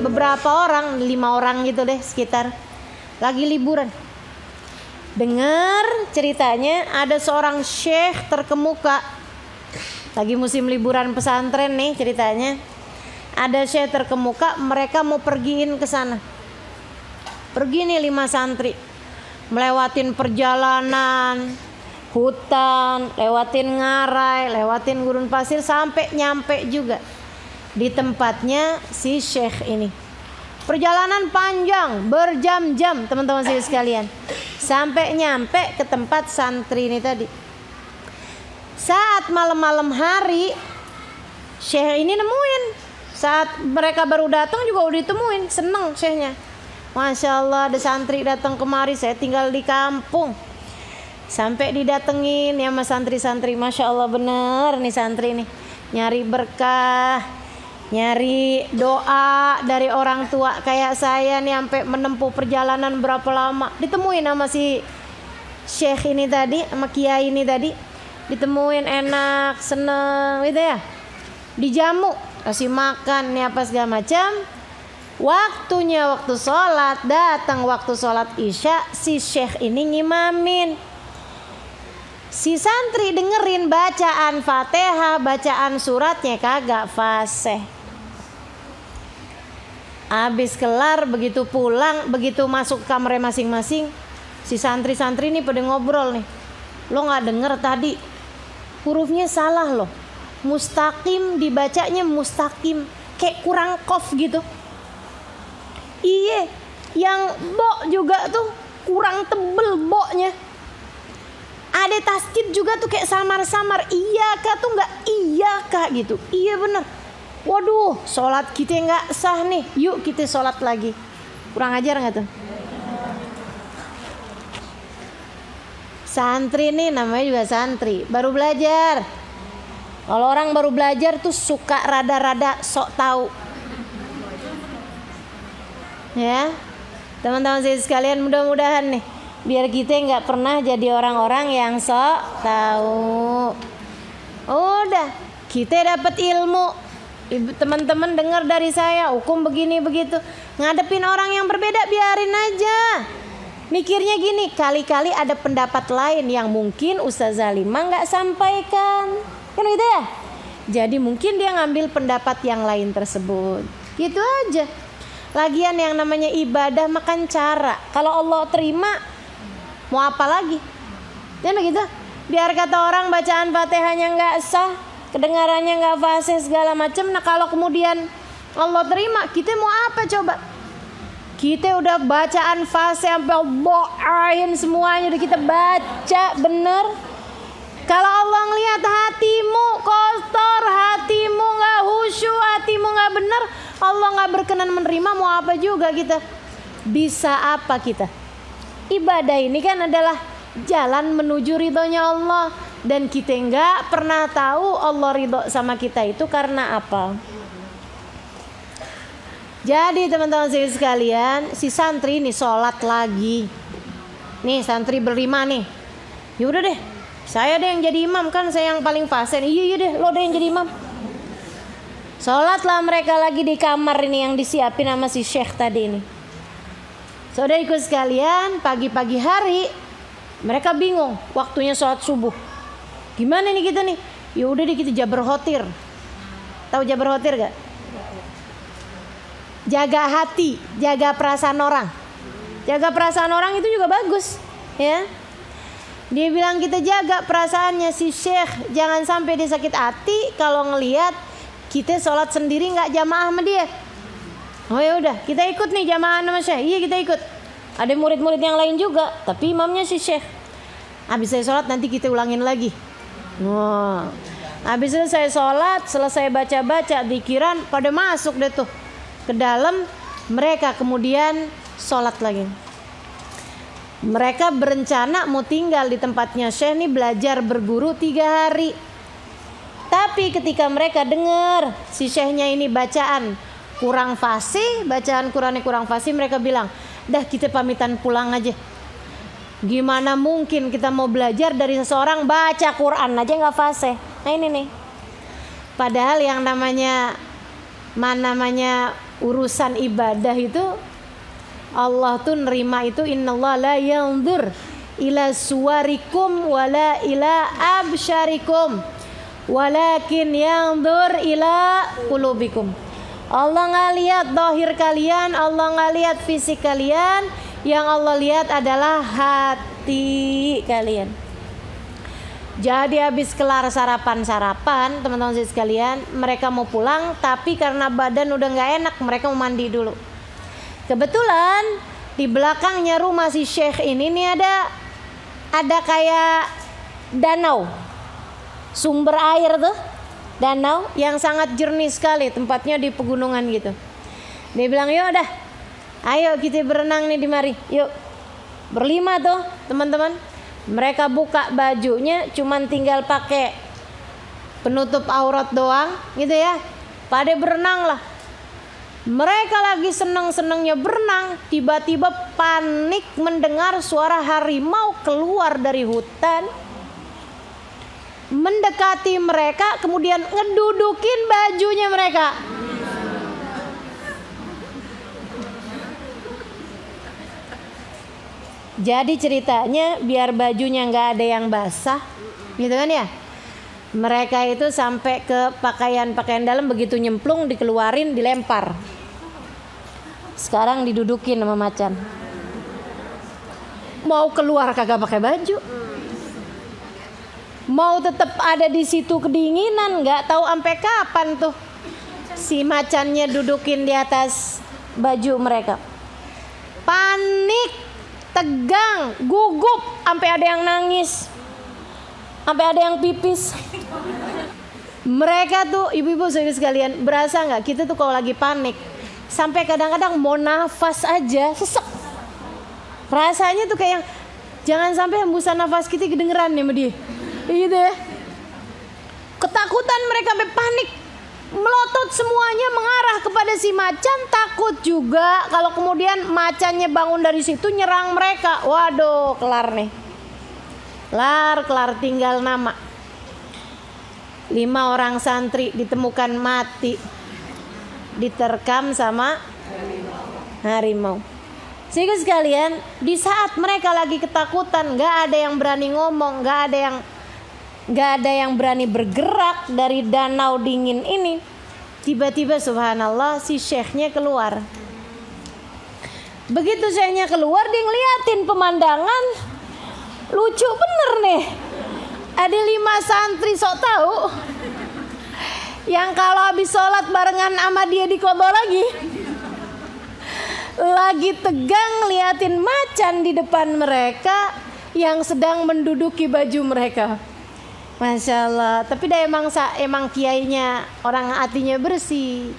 beberapa orang, 5 orang gitu deh sekitar, lagi liburan. Dengar ceritanya ada seorang syekh terkemuka, lagi musim liburan pesantren nih ceritanya. Ada syekh terkemuka, mereka mau pergiin ke sana. Pergi nih 5 santri, melewatin perjalanan, hutan, lewatin ngarai, lewatin gurun pasir, sampai nyampe juga di tempatnya si syekh ini. Perjalanan panjang, berjam-jam teman-teman saya sekalian, sampai nyampe ke tempat santri ini tadi. Saat malam-malam hari, syekh ini nemuin. Saat mereka baru datang juga udah ditemuin. Seneng syekhnya, Masya Allah ada santri datang kemari, saya tinggal di kampung. Sampai didatengin ya sama santri-santri, Masya Allah bener nih santri nih, nyari berkah, nyari doa dari orang tua kayak saya nih, sampai menempuh perjalanan berapa lama. Ditemuin sama si syekh ini tadi, sama kiai ini tadi, ditemuin enak, seneng gitu ya. Dijamu, kasih makan nih apa segala macam. Waktunya waktu sholat, datang waktu sholat isya, si syekh ini ngimamin. Si santri dengerin bacaan Fatihah, bacaan suratnya kagak fasih. Habis kelar, begitu pulang, begitu masuk kamarnya masing-masing, si santri-santri ini pada ngobrol nih. Lo gak denger tadi hurufnya salah loh, mustaqim dibacanya mustaqim, kayak kurang qaf gitu. Iya, yang bo juga tuh kurang tebel boknya. Ada tasdid juga tuh kayak samar-samar, iya kah tuh nggak iya kah gitu. Iya bener. Waduh, sholat kita nggak sah nih. Yuk kita sholat lagi. Kurang ajar nggak tuh? Santri nih namanya juga santri, baru belajar. Kalau orang baru belajar tuh suka rada-rada sok tahu. Ya, teman-teman saya sekalian, mudah-mudahan nih biar kita nggak pernah jadi orang-orang yang sok tahu. Udah, kita dapat ilmu, teman-teman dengar dari saya hukum begini begitu. Ngadepin orang yang berbeda biarin aja. Mikirnya gini, kali-kali ada pendapat lain yang mungkin Ustazah Lima nggak sampaikan, kan gitu ya. Jadi mungkin dia ngambil pendapat yang lain tersebut, gitu aja. Lagian yang namanya ibadah makan cara. Kalau Allah terima, mau apa lagi? Jangan begitu. Biar kata orang bacaan Fatihahnya nggak sah, kedengarannya nggak fasih segala macam. Nah kalau kemudian Allah terima, kita mau apa coba? Kita udah bacaan fasih sampai boain semuanya udah kita baca bener. Kalau Allah ngelihat hatimu kotor, hatimu nggak khusyuk, hatimu nggak bener, Allah nggak berkenan menerima, mau apa juga kita? Bisa apa kita? Ibadah ini kan adalah jalan menuju ridhonya Allah, dan kita nggak pernah tahu Allah ridho sama kita itu karena apa. Jadi teman-teman sekalian, si santri ini sholat lagi. Nih santri berlima nih. Yaudah deh, saya deh yang jadi imam, kan saya yang paling fasih. Iya deh, lo deh yang jadi imam. Sholatlah mereka lagi di kamar ini yang disiapin sama si syekh tadi ini. Saudara-saudariku sekalian, pagi-pagi hari mereka bingung waktunya sholat subuh. Gimana nih kita nih? Ya udah deh kita jabar khotir. Tahu jabar khotir gak? Jaga hati, jaga perasaan orang. Jaga perasaan orang itu juga bagus, ya. Dia bilang kita jaga perasaannya si syekh, jangan sampai dia sakit hati kalau ngelihat kita sholat sendiri nggak jamaah sama dia. Oh ya udah, kita ikut nih jamaah sama syekh. Iya kita ikut. Ada murid-murid yang lain juga, tapi imamnya si syekh. Habis saya sholat nanti kita ulangin lagi. Wah, habis selesai sholat, selesai baca-baca zikiran, pada masuk deh tuh ke dalam. Mereka kemudian sholat lagi. Mereka berencana mau tinggal di tempatnya syekh nih, belajar berguru 3 hari. Tapi ketika mereka dengar si syekhnya ini bacaan kurang fasih, bacaan Qurannya kurang fasih, mereka bilang, dah kita pamitan pulang aja. Gimana mungkin kita mau belajar dari seseorang baca Quran aja nggak fasih. Nah ini nih. Padahal yang namanya urusan ibadah itu Allah tuh nerima itu, innallaha la yanzur ila suwarikum wala ila absyarikum walakin yanzur ila qulubikum. Allah nggak lihat zahir kalian, Allah nggak lihat fisik kalian, yang Allah lihat adalah hati kalian. Jadi habis kelar sarapan teman-teman sekalian, mereka mau pulang, tapi karena badan udah nggak enak, mereka mau mandi dulu. Kebetulan di belakangnya rumah si Syekh ini nih ada kayak danau, sumber air tuh, danau yang sangat jernih sekali, tempatnya di pegunungan gitu. Dia bilang, yuk dah, ayo kita berenang nih di mari, yuk. Berlima tuh teman-teman, mereka buka bajunya, cuman tinggal pakai penutup aurat doang gitu ya, pada berenang lah. Mereka lagi senang-senangnya berenang, tiba-tiba panik mendengar suara harimau keluar dari hutan, mendekati mereka, kemudian ngedudukin bajunya mereka. Jadi ceritanya biar bajunya nggak ada yang basah, gitu kan ya. Mereka itu sampai ke pakaian dalam, begitu nyemplung dikeluarin, dilempar. Sekarang didudukin sama macan. Mau keluar kagak pakai baju. Mau tetap ada di situ kedinginan, nggak tahu sampai kapan tuh si macannya dudukin di atas baju mereka. Panik, tegang, gugup, sampai ada yang nangis, sampai ada yang pipis. Mereka tuh ibu-ibu sekalian, berasa nggak kita tuh kalau lagi panik sampai kadang-kadang mau nafas aja sesek. Rasanya tuh kayak jangan sampai hembusan nafas kita kedengeran ya sama dia. Gitu ya. Ketakutan mereka sampai panik, melotot semuanya mengarah kepada si macan, takut juga kalau kemudian macannya bangun dari situ nyerang mereka. Waduh, kelar nih. Kelar tinggal nama. 5 orang santri ditemukan mati, diterkam sama harimau. Sehingga sekalian, di saat mereka lagi ketakutan, nggak ada yang berani ngomong, nggak ada yang berani bergerak dari danau dingin ini. Tiba-tiba subhanallah si syekhnya keluar. Begitu syekhnya keluar, dia ngeliatin pemandangan, lucu bener nih. Ada 5 santri sok tahu yang kalau habis sholat barengan sama dia dikodoh lagi tegang liatin macan di depan mereka yang sedang menduduki baju mereka. Masya Allah. Tapi dah emang kiainya orang hatinya bersih,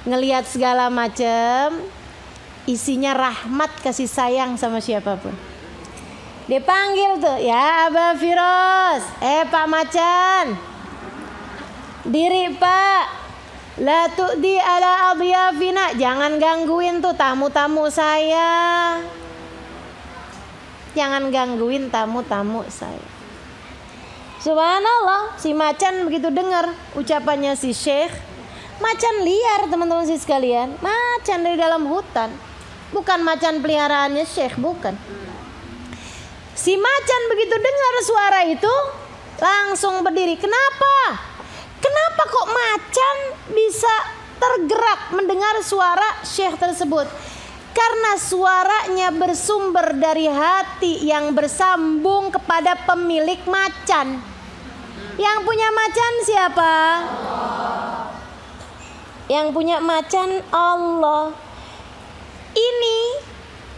ngelihat segala macam isinya rahmat, kasih sayang sama siapapun. Dia panggil tuh, ya Abah Firoz, Pak Macan, diri Pak, la tu'di ala adiyafina, jangan gangguin tuh tamu-tamu saya, jangan gangguin tamu-tamu saya. Subhanallah, si macan begitu dengar ucapannya si syekh. Macan liar teman-teman sih sekalian, macan dari dalam hutan, bukan macan peliharaannya syekh, bukan. Si macan begitu dengar suara itu langsung berdiri. Kenapa kok macan bisa tergerak mendengar suara syekh tersebut? Karena suaranya bersumber dari hati yang bersambung kepada pemilik macan. Yang punya macan siapa? Yang punya macan Allah. Ini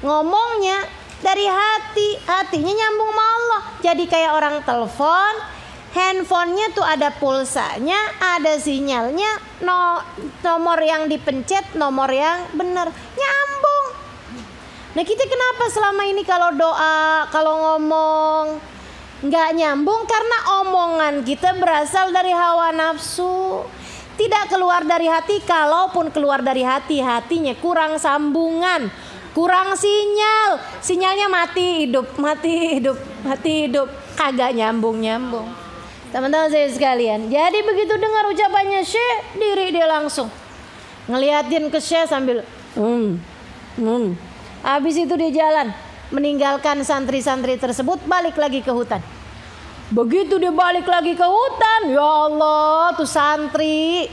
ngomongnya dari hati, hatinya nyambung sama Allah. Jadi kayak orang telepon, handphonenya tuh ada pulsanya, ada sinyalnya, nomor yang dipencet, nomor yang benar, nyambung. Nah kita kenapa selama ini kalau doa, kalau ngomong nggak nyambung? Karena omongan kita berasal dari hawa nafsu, tidak keluar dari hati. Kalaupun keluar dari hati, hatinya kurang sambungan, kurang sinyal, sinyalnya mati hidup, kagak nyambung. Teman-teman saya sekalian, jadi begitu dengar ucapannya syekh, diri dia langsung ngeliatin ke Syekh sambil Habis itu dia jalan, meninggalkan santri-santri tersebut, balik lagi ke hutan. Begitu dia balik lagi ke hutan, ya Allah, tuh santri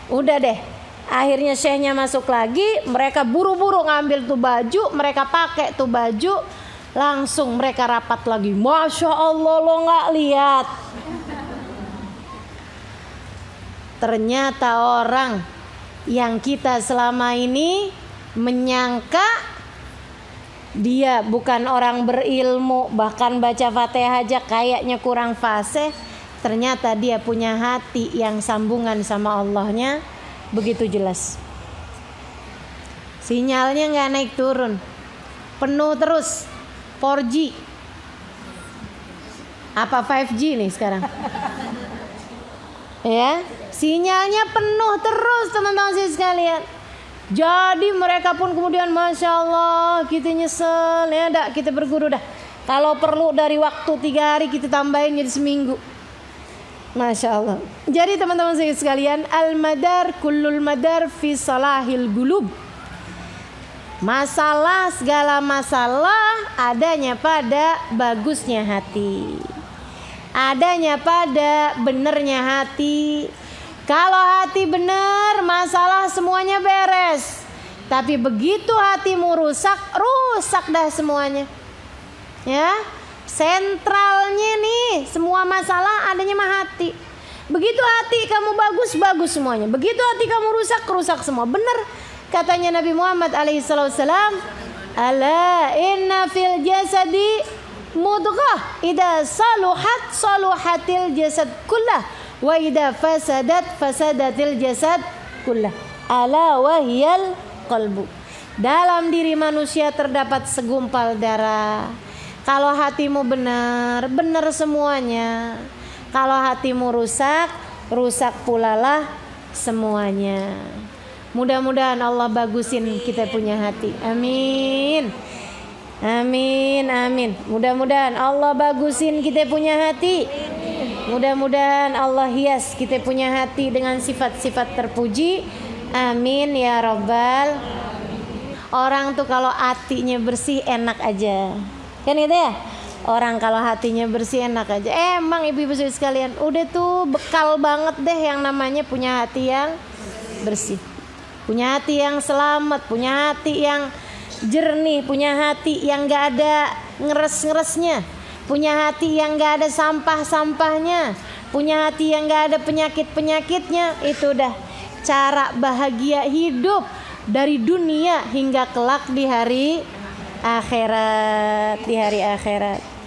udah deh. Akhirnya Syekhnya masuk lagi, mereka buru-buru ngambil tuh baju, mereka pakai tuh baju, langsung mereka rapat lagi. Masya Allah, lo nggak lihat? Ternyata orang yang kita selama ini menyangka dia bukan orang berilmu, bahkan baca Fatihah aja kayaknya kurang fasih, ternyata dia punya hati yang sambungan sama Allahnya begitu jelas. Sinyalnya nggak naik turun, penuh terus. 4G apa 5G nih sekarang? Ya, sinyalnya penuh terus teman-teman sekalian. Jadi mereka pun kemudian Masya Allah, kita nyesel ya, kita berguru dah. Kalau perlu dari waktu 3 hari kita tambahin jadi seminggu. Masya Allah. Jadi teman-teman sekalian, al-madar kullul madar fi salahil gulub. Masalah, segala masalah adanya pada bagusnya hati, adanya pada benernya hati. Kalau hati benar, masalah semuanya beres. Tapi begitu hatimu rusak, rusak dah semuanya. Ya, sentralnya nih semua masalah adanya mah hati. Begitu hati kamu bagus, bagus semuanya. Begitu hati kamu rusak, rusak semua. Benar katanya Nabi Muhammad alaihissalam, ala inna fil jasadi mudghah idza saluhat saluhatil jasad kullah wa idza fasadat fasadatil jasad kullah ala wahyal qalbu. Dalam diri manusia terdapat segumpal darah. Kalau hatimu benar, benar semuanya. Kalau hatimu rusak, rusak pula lah semuanya. Mudah-mudahan Allah bagusin kita punya hati. Amin. Amin, amin. Mudah-mudahan Allah bagusin kita punya hati. Mudah-mudahan Allah hias kita punya hati dengan sifat-sifat terpuji. Amin ya Rabbal. Orang tuh kalau hatinya bersih enak aja. Kan gitu ya? Orang kalau hatinya bersih enak aja. Emang ibu-ibu sekalian, udah tuh bekal banget deh yang namanya punya hati yang bersih. Punya hati yang selamat, punya hati yang jernih, punya hati yang gak ada ngeres-ngeresnya, punya hati yang gak ada sampah-sampahnya, punya hati yang gak ada penyakit-penyakitnya. Itu udah cara bahagia hidup dari dunia hingga kelak di hari akhirat, di hari akhirat.